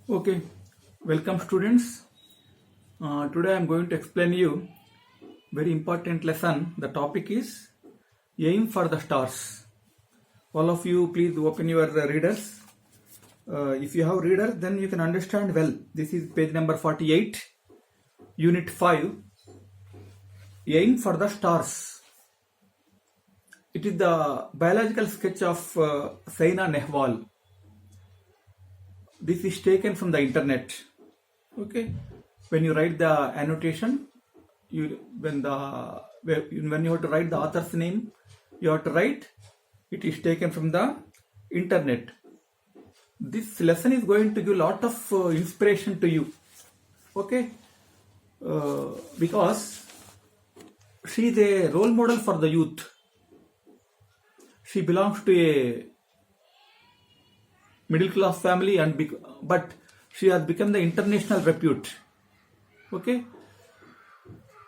Okay, welcome students. Today I am going to explain you very important lesson. The topic is aim for the stars. All of you please open your readers. If you have reader then you can understand well. This is page number 48, unit 5, aim for the stars. It is the biological sketch of Saina Nehwal. This is taken from the internet. Okay, when you write the annotation, when you have to write the author's name, you have to write it is taken from the internet. This lesson is going to give a lot of inspiration to you. Okay, because she is a role model for the youth. She belongs to a middle class family but she has become the international repute. Okay,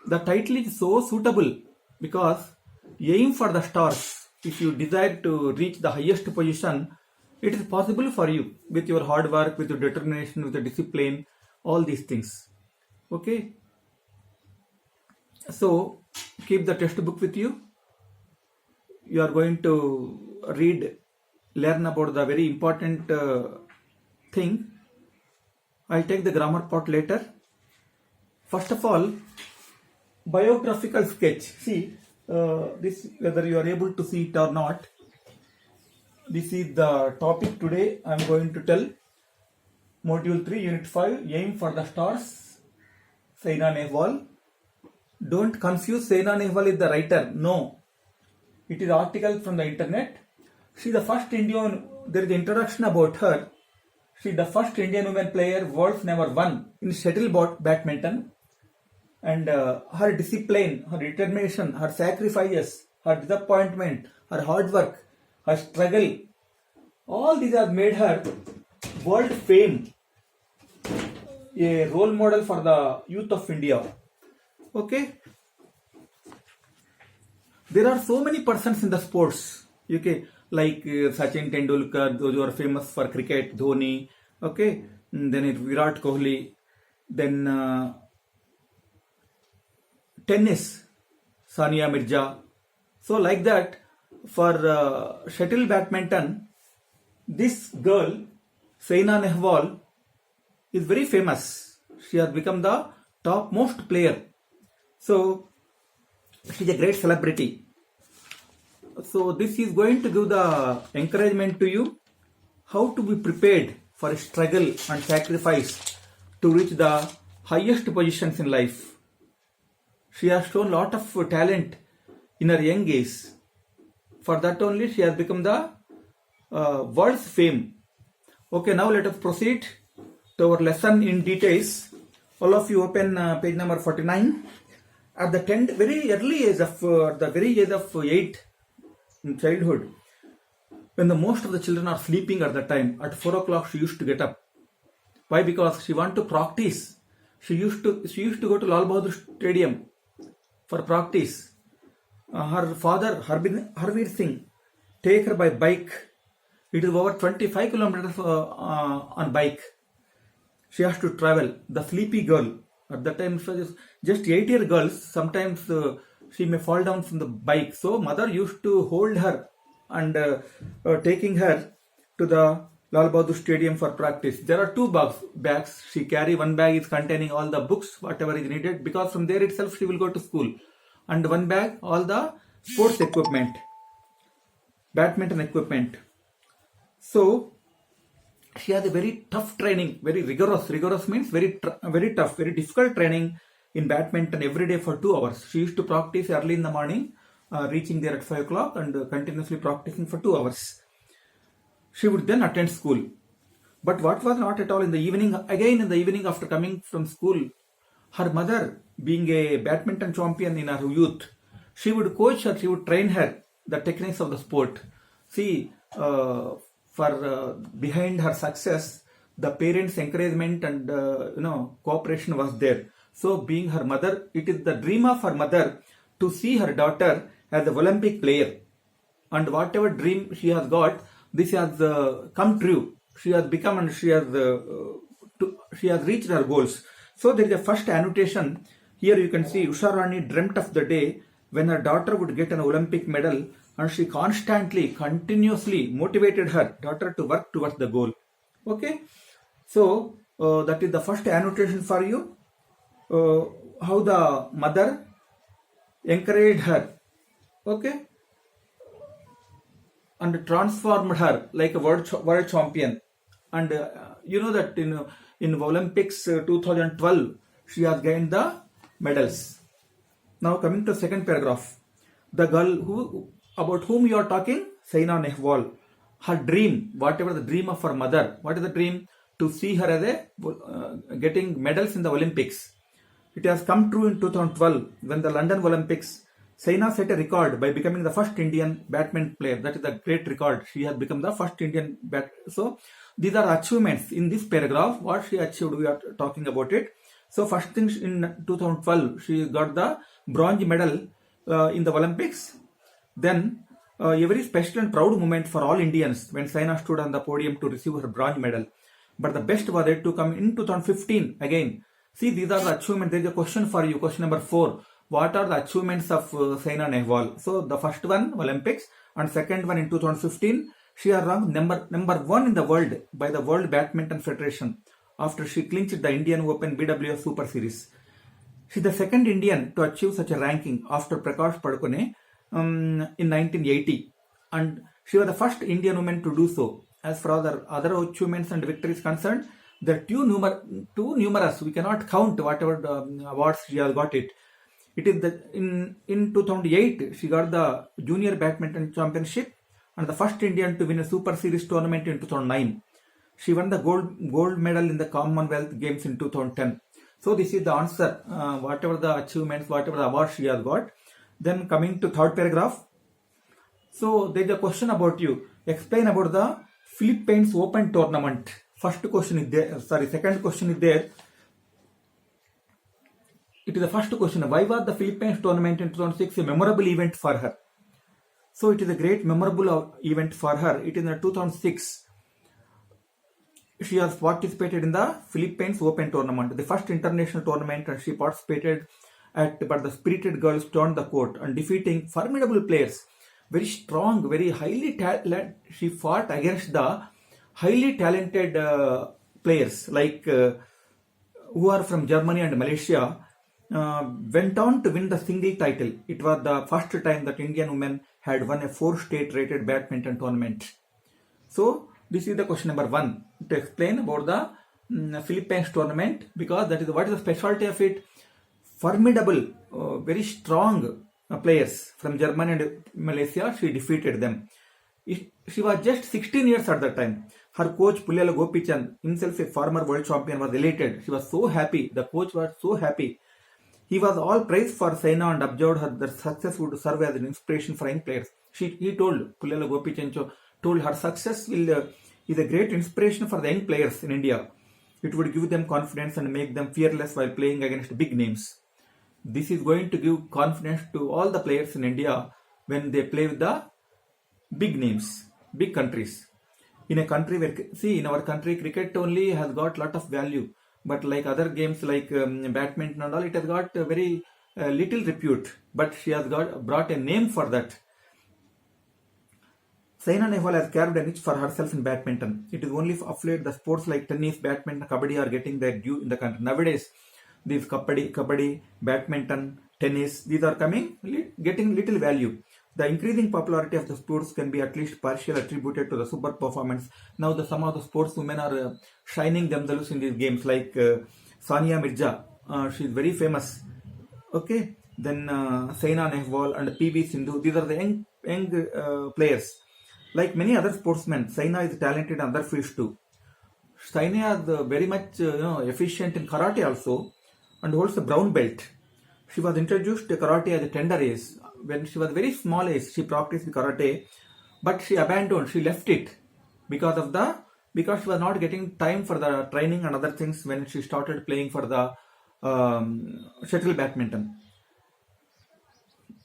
the title is so suitable because aim for the stars. If you desire to reach the highest position, it is possible for you with your hard work, with your determination, with your discipline, all these things. Okay, so keep the textbook with you. You are going to learn about the very important thing. I'll take the grammar part later. First of all, biographical sketch. See, this whether you are able to see it or not. This is the topic today. I am going to tell. Module 3, Unit 5, Aim for the Stars. Saina Nehwal. Don't confuse Saina Nehwal is the writer. No, it is article from the internet. She is the first Indian. There is introduction about her. She is the first Indian woman player world's never won in shuttle badminton. And her discipline, her determination, her sacrifices, her disappointment, her hard work, her struggle, all these have made her world fame, a role model for the youth of India. Okay. There are so many persons in the sports. Okay, like Sachin Tendulkar, those who are famous for cricket, Dhoni. Okay, then Virat Kohli. Then tennis, Sania Mirza. So like that, for shuttle badminton, this girl, Saina Nehwal, is very famous. She has become the topmost player. So she is a great celebrity. So this is going to give the encouragement to you how to be prepared for struggle and sacrifice to reach the highest positions in life. She has shown lot of talent in her young age. For that only she has become the world's fame. Okay, now let us proceed to our lesson in details. All of you open page number 49. At the very early age of the very age of 8 in childhood, when the most of the children are sleeping at that time, at 4 o'clock she used to get up. Why? Because she want to practice. She used to go to Lal Bahadur Stadium for practice. Her father, Harveer Singh, take her by bike. It is over 25 kilometers on bike. She has to travel. The sleepy girl. At that time, just 8-year girls, sometimes she may fall down from the bike. So mother used to hold her and taking her to the Lal Bahadur Stadium for practice. There are two bags she carry. One bag is containing all the books, whatever is needed, because from there itself she will go to school. And one bag, all the sports equipment, badminton equipment. So she has a very tough training, very rigorous. Rigorous means very tough, very difficult training in badminton every day for 2 hours. She used to practice early in the morning, reaching there at 5 o'clock and continuously practicing for 2 hours. She would then attend school. But what was not at all in the evening, again in the evening after coming from school, her mother, being a badminton champion in her youth, she would coach her, she would train her the techniques of the sport. See, behind her success, the parents' encouragement and cooperation was there. So, being her mother, it is the dream of her mother to see her daughter as an Olympic player. And whatever dream she has got, this has come true. She has become and she has she has reached her goals. So there is a first annotation. Here you can see Usha Rani dreamt of the day when her daughter would get an Olympic medal, and she constantly, continuously motivated her daughter to work towards the goal. Okay, so that is the first annotation for you. How the mother encouraged her, okay, and transformed her like a world champion. And you know that in Olympics 2012 she has gained the medals. Now coming to second paragraph, the girl about whom you are talking, Saina Nehwal, her dream, whatever the dream of her mother, what is the dream? To see her as a getting medals in the Olympics. It has come true in 2012 when the London Olympics, Saina set a record by becoming the first Indian badminton player. That is a great record. She has become the first Indian So these are achievements in this paragraph. What she achieved, we are talking about it. So first thing, in 2012 she got the bronze medal in the Olympics. Then a very special and proud moment for all Indians when Saina stood on the podium to receive her bronze medal. But the best was it to come in 2015 again. See, these are the achievements. There is a question for you. Question number 4. What are the achievements of Saina Nehwal? So the first one, Olympics, and second one in 2015, she is ranked number 1 in the world by the World Badminton Federation after she clinched the Indian Open BWF Super Series. She is the second Indian to achieve such a ranking after Prakash Padukone in 1980, and she was the first Indian woman to do so. As for other achievements and victories concerned, they are too numerous. We cannot count whatever awards she has got it. It is in 2008 she got the Junior Badminton Championship and the first Indian to win a Super Series tournament in 2009. She won the gold medal in the Commonwealth Games in 2010. So this is the answer. Whatever the achievements, whatever the awards she has got. Then coming to third paragraph. So there is a question about you. Explain about the Philippines Open tournament. Second question is there. It is the first question. Why was the Philippines tournament in 2006 a memorable event for her? So it is a great memorable event for her. It is in 2006. She has participated in the Philippines Open tournament, the first international tournament, and she participated but the spirited girls stormed the court and defeating formidable players. Very strong, very highly talented. She fought against the highly talented players like who are from Germany and Malaysia. Went on to win the single title. It was the first time that Indian women had won a 4-state rated badminton tournament. So this is the question number 1 to explain about the Philippines tournament, because that is what is the specialty of it. Formidable, very strong players from Germany and Malaysia. She defeated them. She was just 16 years at that time. Her coach Pulyala Gopichan, himself a former world champion, was elated. She was so happy. The coach was so happy. He was all praised for Saina and observed her that success would serve as an inspiration for young players. He told, Pulyala Gopichan told her success is a great inspiration for the young players in India. It would give them confidence and make them fearless while playing against big names. This is going to give confidence to all the players in India when they play with the big names, big countries. In a country where, see, in our country, cricket only has got lot of value. But like other games like badminton and all, it has got very little repute. But she has brought a name for that. Saina Nehwal has carved a niche for herself in badminton. It is only of late the sports like tennis, badminton, kabaddi are getting their due in the country. Nowadays, these kabaddi, badminton, tennis, these are getting little value. The increasing popularity of the sports can be at least partially attributed to the super performance. Now some of the sportswomen are shining themselves in these games, like Sania Mirza. She is very famous. Okay. Then Saina Nehwal and PV Sindhu. These are the young players. Like many other sportsmen, Saina is talented in other fields too. Saina is very much efficient in karate also, and holds a brown belt. She was introduced to karate at a tender age. When she was very small age, she practiced karate, but she abandoned. She left it because she was not getting time for the training and other things when she started playing for the shuttle badminton.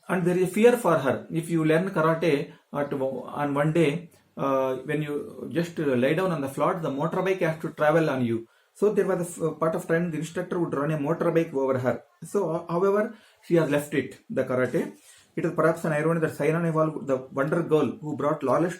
And there is a fear for her. If you learn karate on one day, when you just lay down on the floor, the motorbike has to travel on you. So there was a part of time the instructor would run a motorbike over her. So, however, she has left it, the karate. It is perhaps an irony that Saina Nehwal, the wonder girl who brought laurels,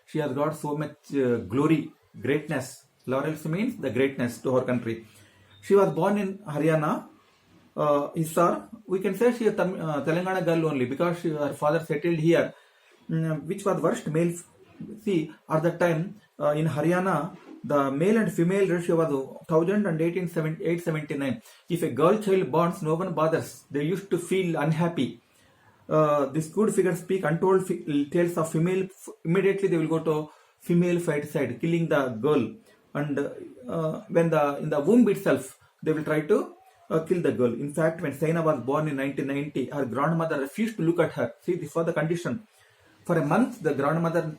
she has got so much glory, greatness. Laurels means the greatness to her country. She was born in Haryana, Hisar. We can say she is a Telangana girl only because her father settled here, which was worst male. See, at that time in Haryana, the male and female ratio was 1000 and 879. If a girl child borns, no one bothers. They used to feel unhappy. This good figures speak untold tales of female. Immediately they will go to female fight side, killing the girl. And when in the womb itself, they will try to kill the girl. In fact, when Saina was born in 1990, her grandmother refused to look at her. See, this was the condition. For a month, the grandmother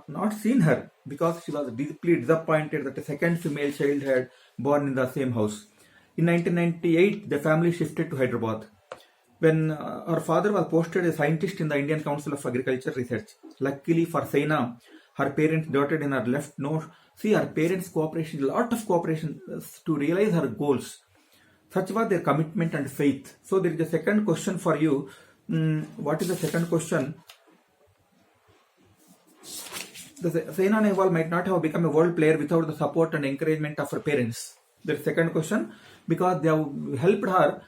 not seen her because she was deeply disappointed that a second female child had born in the same house. In 1998, the family shifted to Hyderabad. When her father was posted as a scientist in the Indian Council of Agriculture Research. Luckily for Saina, her parents dotted in her left nose. See, her parents' cooperation, a lot of cooperation to realize her goals. Such was their commitment and faith. So there is a second question for you. What is the second question? Saina Nehwal might not have become a world player without the support and encouragement of her parents. The second question, because they have helped her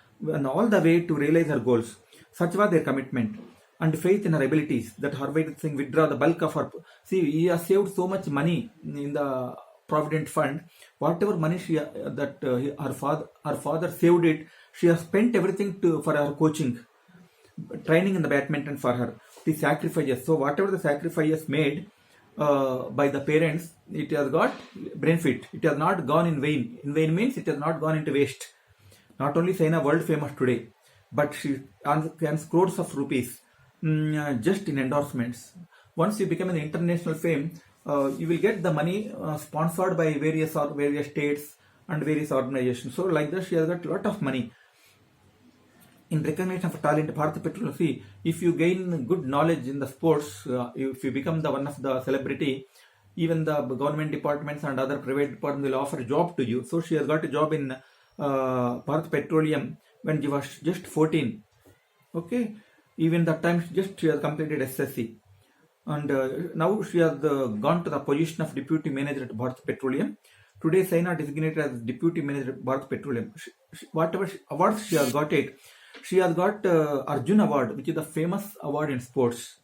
all the way to realize her goals. Such was their commitment and faith in her abilities that Harvard Singh withdraw the bulk of her. See, he has saved so much money in the Provident Fund. Whatever money her father saved it, she has spent everything for her coaching, training in the badminton for her. The sacrifices. So whatever the sacrifices made by the parents, it has got benefit. It has not gone in vain. In vain means it has not gone into waste. Not only Saina world famous today, but she earns crores of rupees just in endorsements. Once you become an international fame, you will get the money sponsored by various states and various organizations. So like that, she has got a lot of money. In recognition of talent, Bharat Petroleum, see, if you gain good knowledge in the sports, if you become the one of the celebrity, even the government departments and other private departments will offer a job to you. So she has got a job in Bharat Petroleum when she was just 14. Okay, even that time she has completed SSC, and now she has gone to the position of deputy manager at Bharat Petroleum. Today, Saina designated as deputy manager at Bharat Petroleum. Whatever awards she has got it. She has got Arjun Award, which is the famous award in sports,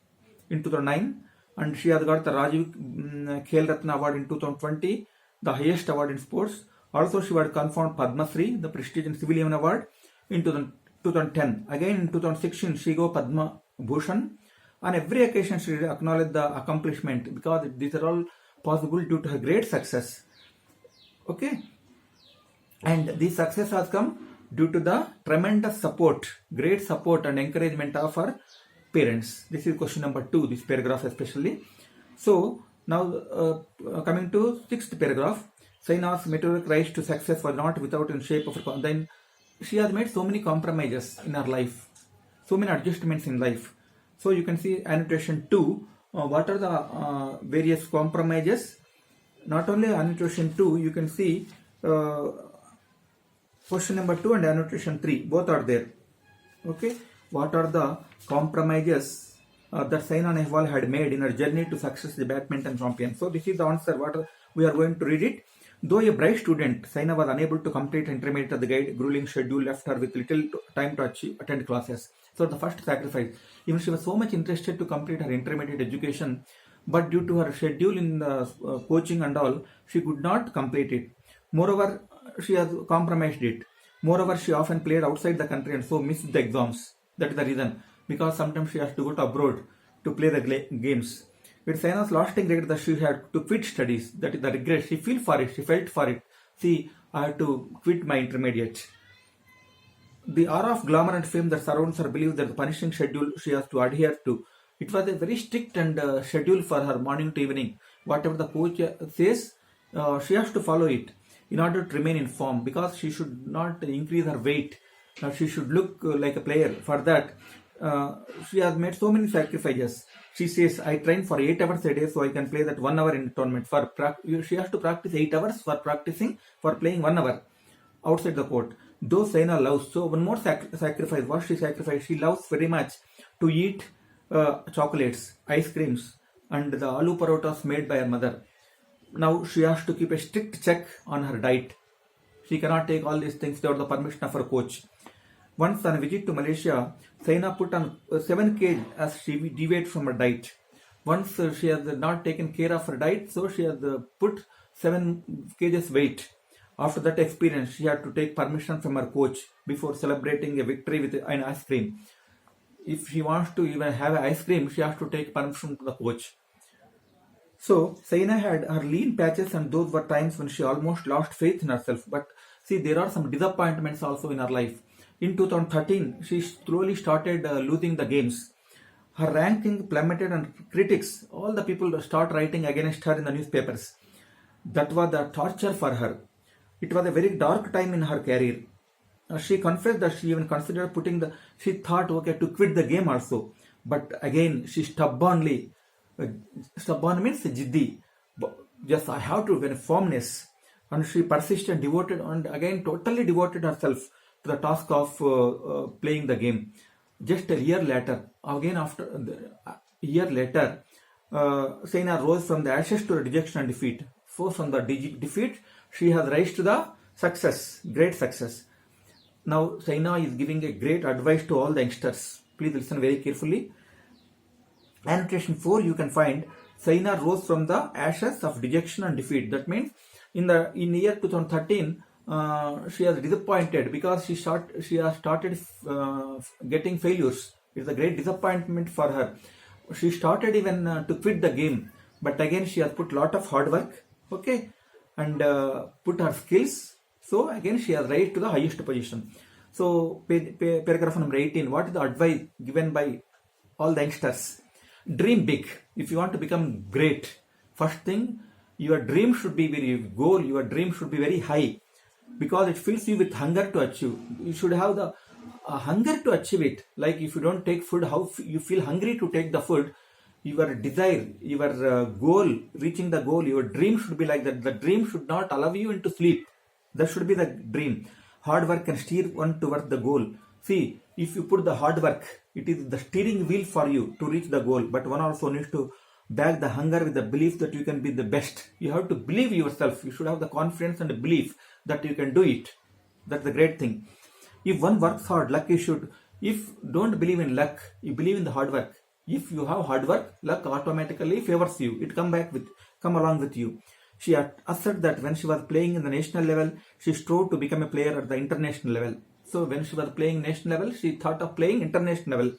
in 2009, and she has got the Rajiv Khel Ratna Award in 2020, the highest award in sports. Also, she was conferred Padma Shri, the prestigious civilian award, in 2010. Again, in 2016, she got Padma Bhushan. On every occasion, she acknowledged the accomplishment because these are all possible due to her great success. Okay, and this success has come due to the tremendous support, great support and encouragement of her parents. This is question number 2, this paragraph especially. So now coming to 6th paragraph, Saina's meteoric rise to success was not without in shape of her. Then she has made so many compromises in her life, so many adjustments in life. So you can see annotation 2. What are the various compromises? Not only annotation 2, you can see question number 2 and annotation 3, both are there. Okay, what are the compromises that Saina Nehwal had made in her journey to success as a badminton champion? So this is the answer. What we are going to read it. Though a bright student, Saina was unable to complete intermediate. The guide grueling schedule left her with little time to attend classes. So the first sacrifice. Even she was so much interested to complete her intermediate education, but due to her schedule in the coaching and all, she could not complete it. Moreover, she has compromised it. Moreover, she often played outside the country and so missed the exams. That is the reason. Because sometimes she has to go to abroad to play the games. With Saina's lasting regret that she had to quit studies. That is the regret. She felt for it. See, I had to quit my intermediate. The aura of glamour and fame that surrounds her believes that the punishing schedule she has to adhere to. It was a very strict and schedule for her morning to evening. Whatever the coach says, she has to follow it in order to remain in form, because she should not increase her weight. She should look like a player. For that, she has made so many sacrifices. She says, I train for 8 hours a day so I can play that 1 hour in tournament. She has to practice 8 hours for playing 1 hour outside the court. Though Saina loves, so one more sacrifice. What she sacrificed? She loves very much to eat chocolates, ice creams, and the aloo parotas made by her mother. Now she has to keep a strict check on her diet. She cannot take all these things without the permission of her coach. Once on a visit to Malaysia, Saina put on 7 kg as she deviated from her diet. Once she has not taken care of her diet, so she has put 7 kgs weight. After that experience, she had to take permission from her coach before celebrating a victory with an ice cream. If she wants to even have an ice cream, she has to take permission from the coach. So, Saina had her lean patches, and those were times when she almost lost faith in herself. But see, there are some disappointments also in her life. In 2013, she slowly started losing the games. Her ranking plummeted, and critics, all the people start writing against her in the newspapers. That was the torture for her. It was a very dark time in her career. She confessed that she even considered she thought, okay, to quit the game also. But again, she stubborn means jiddi. Just I have to win firmness. And she persisted, devoted, and again totally devoted herself to the task of playing the game. Just a year later, Saina rose from the ashes to the rejection and defeat. So from the defeat, she has raised to the success, great success. Now Saina is giving a great advice to all the youngsters. Please listen very carefully. Annotation 4, you can find Saina rose from the ashes of dejection and defeat. That means in the year 2013, she was disappointed because she has started getting failures. It's a great disappointment for her. She started even to quit the game, but again she has put lot of hard work, okay, and put her skills. So again she has raised to the highest position. So paragraph number 18. What is the advice given by all the youngsters? Dream big. If you want to become great, first thing, your dream should be your dream should be very high, because it fills you with hunger to achieve. You should have the hunger to achieve it. Like if you don't take food, how you feel hungry to take the food, your desire, your goal, reaching the goal, your dream should be like that. The dream should not allow you into sleep. That should be the dream. Hard work can steer one towards the goal. See, if you put the hard work, it is the steering wheel for you to reach the goal. But one also needs to back the hunger with the belief that you can be the best. You have to believe yourself. You should have the confidence and the belief that you can do it. That's the great thing. If one works hard, luck you should. If don't believe in luck, you believe in the hard work. If you have hard work, luck automatically favors you. It come along with you. She asserted that when she was playing in the national level, she strove to become a player at the international level. So when she was playing national level, she thought of playing international level.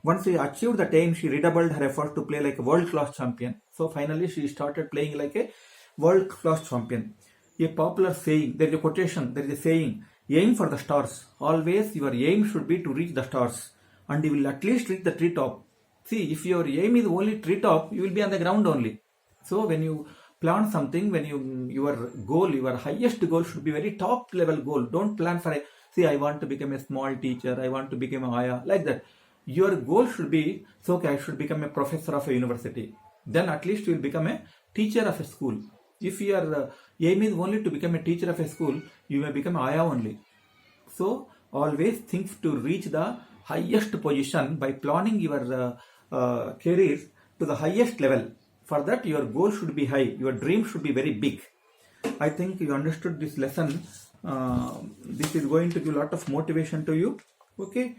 Once she achieved the aim, she redoubled her effort to play like a world-class champion. So finally, she started playing like a world-class champion. A popular saying, there is a quotation, there is a saying, aim for the stars. Always your aim should be to reach the stars, and you will at least reach the treetop. See, if your aim is only treetop, you will be on the ground only. So when you plan something, when your goal, your highest goal should be very top level goal. Don't plan for I want to become a small teacher, I want to become a Aya, like that. Your goal should be, I should become a professor of a university. Then at least you will become a teacher of a school. If your aim is only to become a teacher of a school, you may become Aya only. So always think to reach the highest position by planning your career to the highest level. For that, your goal should be high, your dream should be very big. I think you understood this lesson. This is going to give a lot of motivation to you, okay?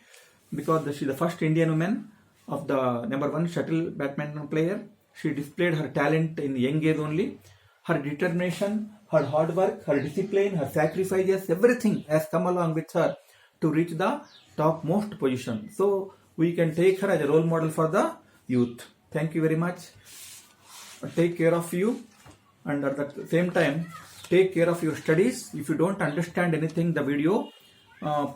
Because she is the first Indian woman of the #1 shuttle badminton player. She displayed her talent in young age only. Her determination, her hard work, her discipline, her sacrifices, everything has come along with her to reach the topmost position. So we can take her as a role model for the youth. Thank you very much. Take care of you, and at the same time, take care of your studies. If you don't understand anything, the video,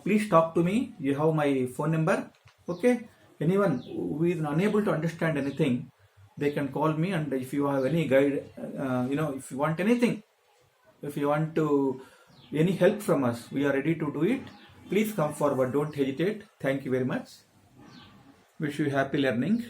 please talk to me. You have my phone number. Okay. Anyone who is unable to understand anything, they can call me. And if you have any guide, if you want anything, if you want to any help from us, we are ready to do it. Please come forward. Don't hesitate. Thank you very much. Wish you happy learning.